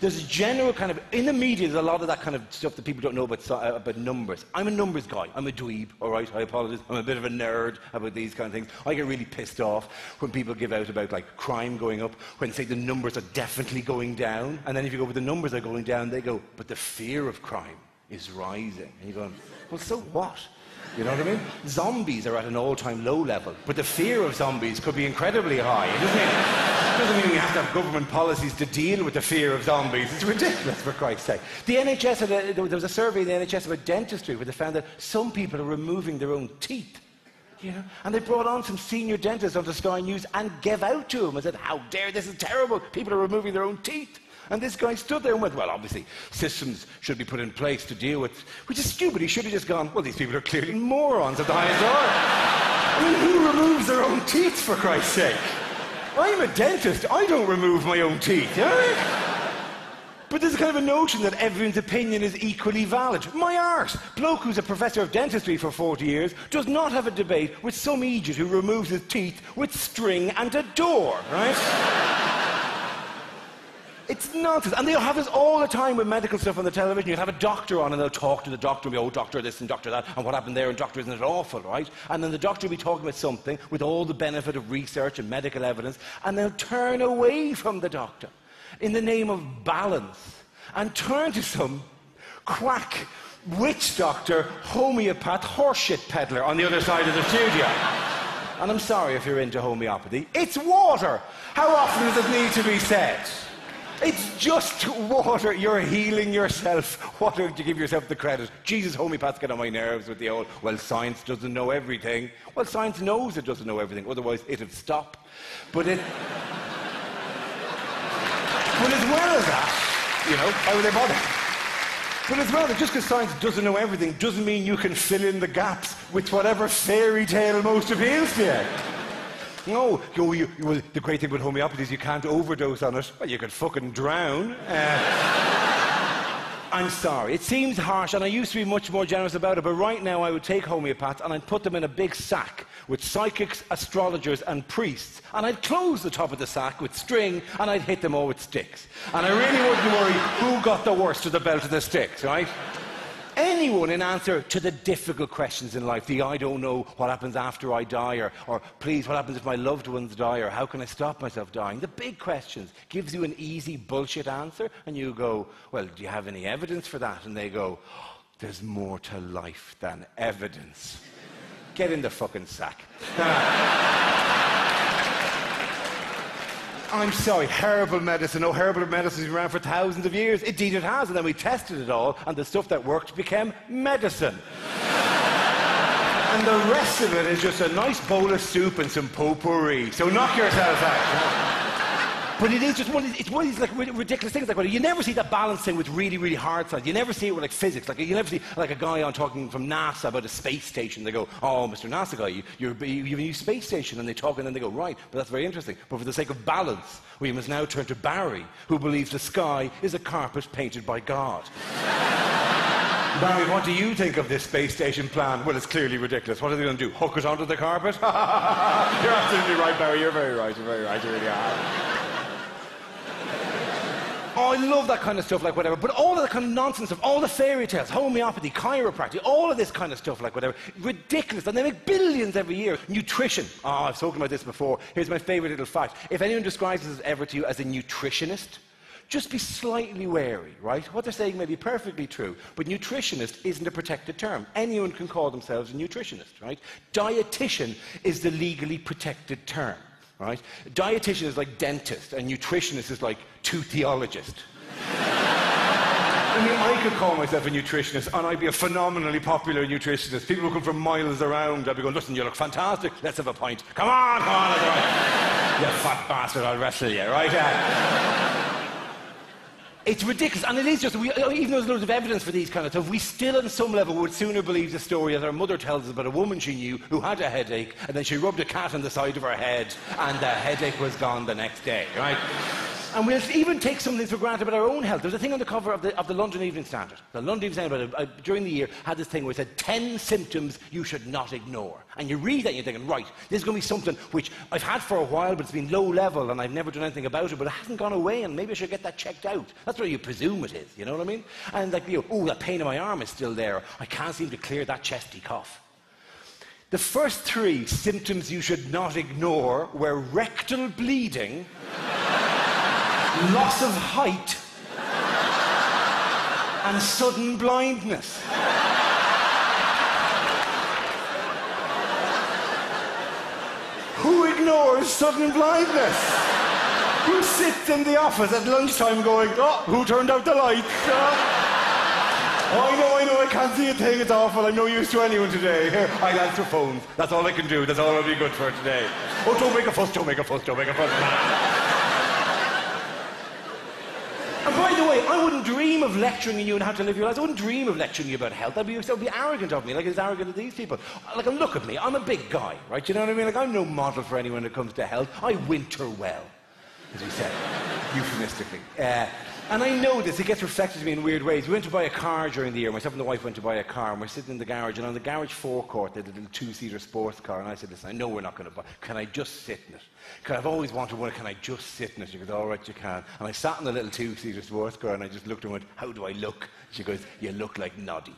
there's a general kind of, in the media, there's a lot of that kind of stuff that people don't know about numbers. I'm a numbers guy. I'm a dweeb, all right? I apologize. I'm a bit of a nerd about these kind of things. I get really pissed off when people give out about, like, crime going up, when, say, the numbers are definitely going down. And then if you go, with the numbers are going down, they go, but the fear of crime is rising. And you're going, well, so what? You know what I mean? Zombies are at an all-time low level, but the fear of zombies could be incredibly high, doesn't mean we have to have government policies to deal with the fear of zombies. It's ridiculous, for Christ's sake. The NHS, there was a survey in the NHS about dentistry where they found that some people are removing their own teeth. You know? And they brought on some senior dentists onto Sky News and gave out to them and said, how dare, this is terrible, people are removing their own teeth. And this guy stood there and went, well, obviously, systems should be put in place to deal with, which is stupid. He should have just gone, well, these people are clearly morons at the highest order. I mean, who removes their own teeth, for Christ's sake? I'm a dentist. I don't remove my own teeth. You know? But there's a kind of a notion that everyone's opinion is equally valid. My arse, bloke who's a professor of dentistry for 40 years, does not have a debate with some idiot who removes his teeth with string and a door, right? It's nonsense. And they'll have this all the time with medical stuff on the television. You'll have a doctor on and they'll talk to the doctor and be, oh, doctor this and doctor that, and what happened there, and doctor, isn't it awful, right? And then the doctor will be talking about something with all the benefit of research and medical evidence, and they'll turn away from the doctor in the name of balance and turn to some quack, witch doctor, homeopath, horseshit peddler on the other side of the studio. And I'm sorry if you're into homeopathy. It's water. How often does it need to be said? It's just water. You're healing yourself. What do you give yourself the credit? Jesus, homeopaths get on my nerves with the old, well, science doesn't know everything. Well, science knows it doesn't know everything. Otherwise, it'd stop. But as well as that, you know, why would they bother? But as well, just because science doesn't know everything doesn't mean you can fill in the gaps with whatever fairy tale most appeals to you. No, well, the great thing with homeopathy is you can't overdose on it. Well, you could fucking drown. I'm sorry, it seems harsh, and I used to be much more generous about it, but right now I would take homeopaths and I'd put them in a big sack with psychics, astrologers and priests, and I'd close the top of the sack with string and I'd hit them all with sticks. And I really wouldn't worry who got the worst of the belt of the sticks, right? Anyone in answer to the difficult questions in life, the I don't know what happens after I die, or please, what happens if my loved ones die, or how can I stop myself dying? The big questions gives you an easy bullshit answer, and you go, well, do you have any evidence for that? And they go, oh, there's more to life than evidence. Get in the fucking sack. I'm sorry, herbal medicine. Oh, herbal medicine has been around for thousands of years. Indeed it has, and then we tested it all, and the stuff that worked became medicine. And the rest of it is just a nice bowl of soup and some potpourri. So knock yourself out. But it is just one of these like ridiculous things. Like, you never see that balance thing with really, really hard science. You never see it with like physics. Like, you never see like a guy on talking from NASA about a space station. They go, oh, Mr. NASA guy, you have a new space station. And they talk, and then they go, right, but that's very interesting. But for the sake of balance, we must now turn to Barry, who believes the sky is a carpet painted by God. Barry, what do you think of this space station plan? Well, it's clearly ridiculous. What are they going to do? Hook it onto the carpet? You're absolutely right, Barry. You're very right. You're very right. You really are. Oh, I love that kind of stuff, like whatever. But all of the kind of nonsense stuff, all the fairy tales, homeopathy, chiropractic, all of this kind of stuff, like whatever, ridiculous. And they make billions every year. Nutrition. Oh, I've spoken about this before. Here's my favourite little fact. If anyone describes this ever to you as a nutritionist, just be slightly wary, right? What they're saying may be perfectly true, but nutritionist isn't a protected term. Anyone can call themselves a nutritionist, right? Dietitian is the legally protected term. Right? Dietitian is like dentist, and nutritionist is like toothologist. I mean, I could call myself a nutritionist, and I'd be a phenomenally popular nutritionist. People would come from miles around. I'd be going, listen, you look fantastic. Let's have a pint. Come on, come on. You fat bastard, I'll wrestle you, right? It's ridiculous, and it is just, even though there's loads of evidence for these kind of stuff, we still on some level would sooner believe the story that our mother tells us about a woman she knew who had a headache, and then she rubbed a cat on the side of her head, and the headache was gone the next day, right? And we'll even take something for granted about our own health. There's a thing on the cover of the London Evening Standard. The London Evening Standard, during the year, had this thing where it said 10 symptoms you should not ignore. And you read that and you're thinking, right, this is going to be something which I've had for a while, but it's been low level and I've never done anything about it, but it hasn't gone away and maybe I should get that checked out. That's what you presume it is, you know what I mean? And like, oh, that pain in my arm is still there. I can't seem to clear that chesty cough. The first 3 symptoms you should not ignore were rectal bleeding, loss of height, and sudden blindness. Who ignores sudden blindness? Who sits in the office at lunchtime going, oh, who turned out the lights? Oh, I know, I can't see a thing, it's awful, I'm no use to anyone today. Here, I'll answer phones. That's all I can do, that's all I'll be good for today. Oh, don't make a fuss, don't make a fuss, don't make a fuss. And by the way, I wouldn't dream of lecturing you on how to live your life. I wouldn't dream of lecturing you about health. That'd be arrogant of me, like as arrogant as these people. Like, look at me, I'm a big guy, right? You know what I mean? Like, I'm no model for anyone when it comes to health. I winter well, as we say, euphemistically. And I know this, it gets reflected to me in weird ways. We went to buy a car during the year. Myself and the wife went to buy a car, and we're sitting in the garage, and on the garage forecourt, they had a little 2-seater sports car, and I said, listen, I know we're not going to buy, can I just sit in it? Because I've always wanted one, can I just sit in it? She goes, all right, you can. And I sat in the little 2-seater sports car, and I just looked and went, how do I look? She goes, you look like Noddy.